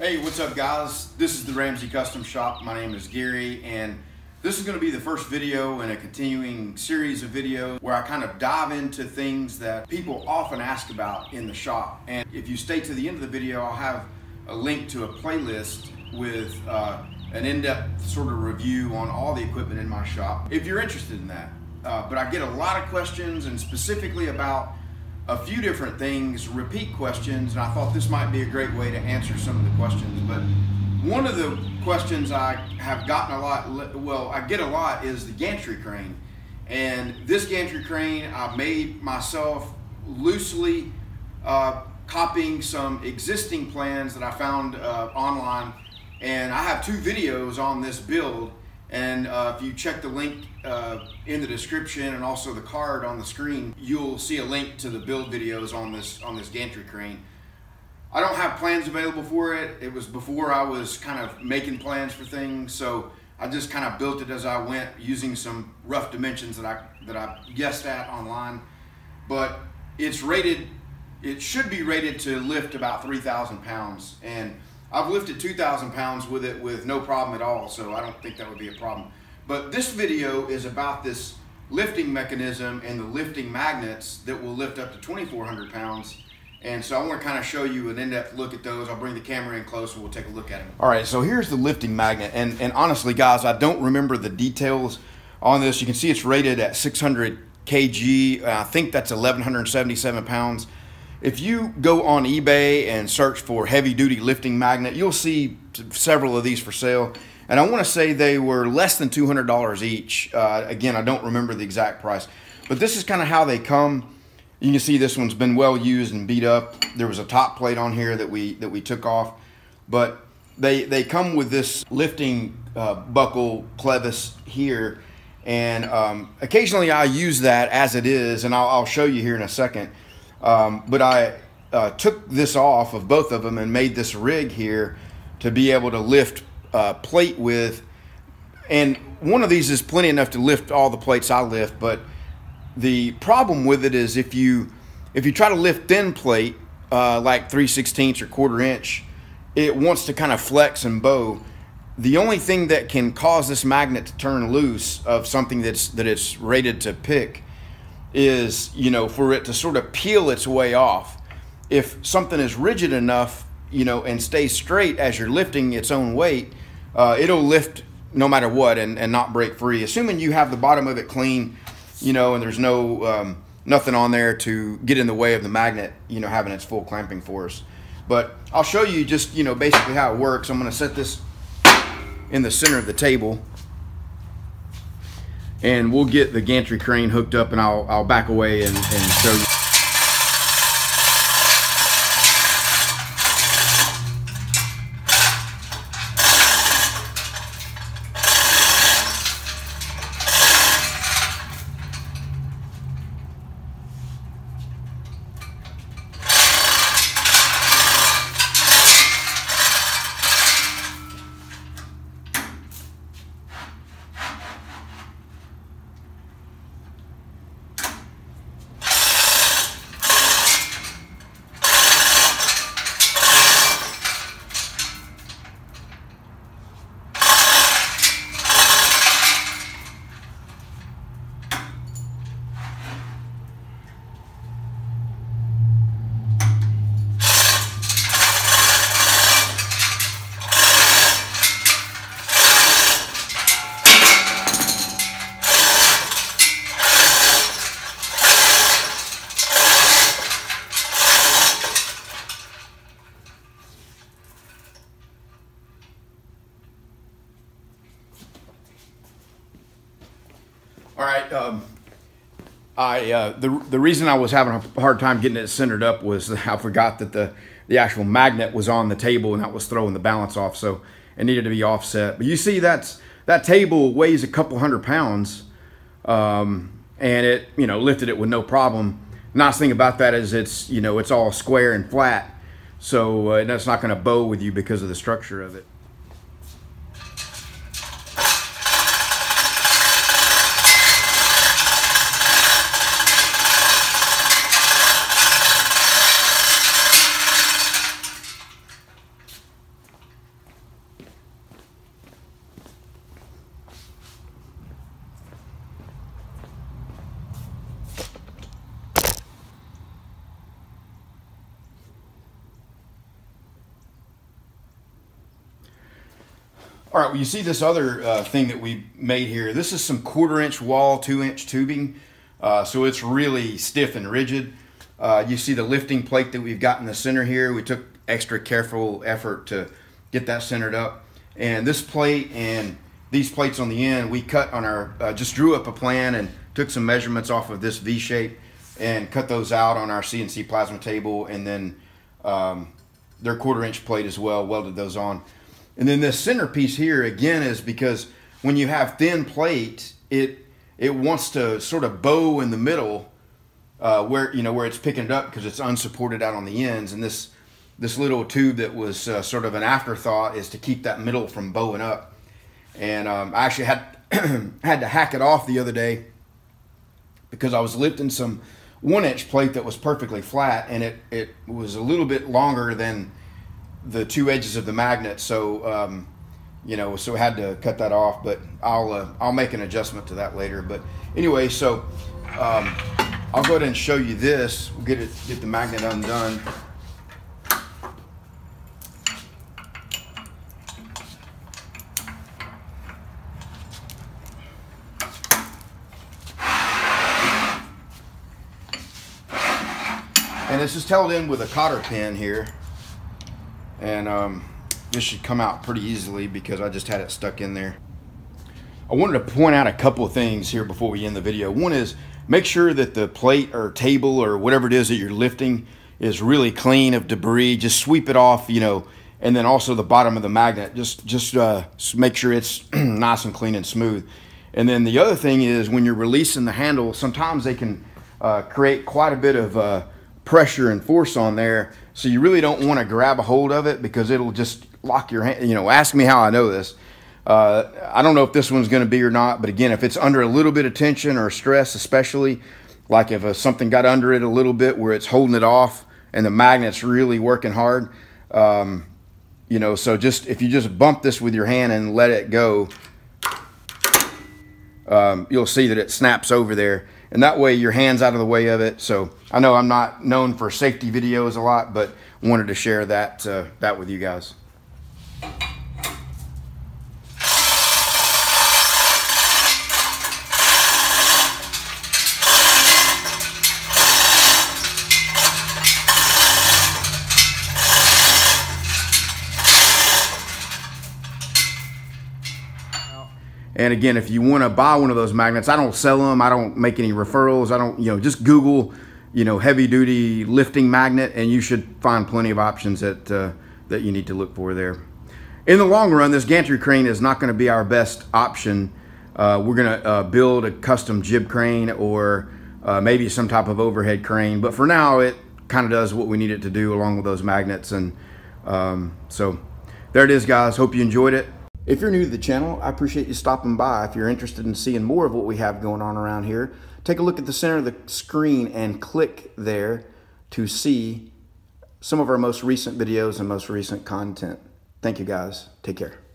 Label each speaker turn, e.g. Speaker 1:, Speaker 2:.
Speaker 1: Hey, what's up guys? This is the Ramsey Custom Shop. My name is Gary, and this is going to be the first video in a continuing series of videos where I kind of dive into things that people often ask about in the shop. And if you stay to the end of the video, I'll have a link to a playlist with an in-depth sort of review on all the equipment in my shop, if you're interested in that. But I get a lot of questions, and specifically about a few different things, repeat questions, and I thought this might be a great way to answer some of the questions. But one of the questions I have gotten a lot, well, I get a lot, is the gantry crane. And this gantry crane I made myself loosely copying some existing plans that I found online. And I have 2 videos on this build, and if you check the link in the description and also the card on the screen, you'll see a link to the build videos on this gantry crane. I don't have plans available for it. It was before I was kind of making plans for things, so I just kind of built it as I went using some rough dimensions that I guessed at online. But it's rated, it should be rated to lift about 3,000 pounds, and I've lifted 2,000 pounds with it with no problem at all, so I don't think that would be a problem. But this video is about this lifting mechanism and the lifting magnets that will lift up to 2,400 pounds. And so I want to kind of show you an in-depth look at those. I'll bring the camera in close and we'll take a look at them. All right, so here's the lifting magnet. And honestly, guys, I don't remember the details on this. You can see it's rated at 600 kg. I think that's 1,177 pounds. If you go on eBay and search for heavy-duty lifting magnet, you'll see several of these for sale. And I want to say they were less than $200 each. Again, I don't remember the exact price. But this is kind of how they come. You can see this one's been well used and beat up. There was a top plate on here that we took off. But they come with this lifting buckle clevis here. And occasionally I use that as it is, and I'll show you here in a second. But I took this off of both of them and made this rig here to be able to lift plate with. And one of these is plenty enough to lift all the plates I lift, but the problem with it is if you try to lift thin plate, like 3/16 or 1/4 inch, it wants to kind of flex and bow. The only thing that can cause this magnet to turn loose of something that it's rated to pick is, you know, for it to sort of peel its way off. If something is rigid enough, you know, and stays straight as you're lifting its own weight, it'll lift no matter what and not break free, assuming you have the bottom of it clean, you know, and there's no nothing on there to get in the way of the magnet, you know, having its full clamping force. But I'll show you just, you know, basically how it works. I'm going to set this in the center of the table, and we'll get the gantry crane hooked up, and I'll back away and show you. All right, the reason I was having a hard time getting it centered up was I forgot that the actual magnet was on the table, and that was throwing the balance off, so it needed to be offset. But you see that table weighs a couple hundred pounds, and it, you know, lifted it with no problem. Nice thing about that is it's, you know, it's all square and flat, so that's not going to bow with you because of the structure of it. All right, well, you see this other thing that we made here. This is some 1/4 inch wall, 2-inch tubing. So it's really stiff and rigid. You see the lifting plate that we've got in the center here. We took extra careful effort to get that centered up. And this plate and these plates on the end, we cut on our, just drew up a plan and took some measurements off of this V shape and cut those out on our CNC plasma table, and then their 1/4 inch plate as well, welded those on. And then this centerpiece here, again, is because when you have thin plate, it wants to sort of bow in the middle where it's picking it up because it's unsupported out on the ends. And this little tube that was sort of an afterthought is to keep that middle from bowing up. And I actually had had to hack it off the other day because I was lifting some 1-inch plate that was perfectly flat, and it was a little bit longer than the 2 edges of the magnet, so so I had to cut that off. But I'll make an adjustment to that later. But anyway, so I'll go ahead and show you this. We'll get the magnet undone. And this is held in with a cotter pin here, and this should come out pretty easily because I just had it stuck in there. I wanted to point out a couple of things here before we end the video. One is, make sure that the plate or table or whatever it is that you're lifting is really clean of debris. Just sweep it off, and then also the bottom of the magnet. Just make sure it's nice and clean and smooth. And then the other thing is, when you're releasing the handle, sometimes they can create quite a bit of pressure and force on there, so you really don't want to grab a hold of it because it'll just lock your hand. Ask me how I know this. I don't know if this one's going to be or not, but again, if it's under a little bit of tension or stress, especially like if something got under it a little bit where it's holding it off and the magnet's really working hard, so just if you just bump this with your hand and let it go, you'll see that it snaps over there. And that way your hand's out of the way of it. So I know I'm not known for safety videos a lot, but wanted to share that with you guys. And again, if you want to buy one of those magnets, I don't sell them. I don't make any referrals. I don't, just Google, heavy duty lifting magnet, and you should find plenty of options that you need to look for there. In the long run, this gantry crane is not going to be our best option. We're going to build a custom jib crane or maybe some type of overhead crane. But for now, it kind of does what we need it to do along with those magnets. And so there it is, guys. Hope you enjoyed it. If you're new to the channel, I appreciate you stopping by. If you're interested in seeing more of what we have going on around here, take a look at the center of the screen and click there to see some of our most recent videos and most recent content. Thank you, guys. Take care.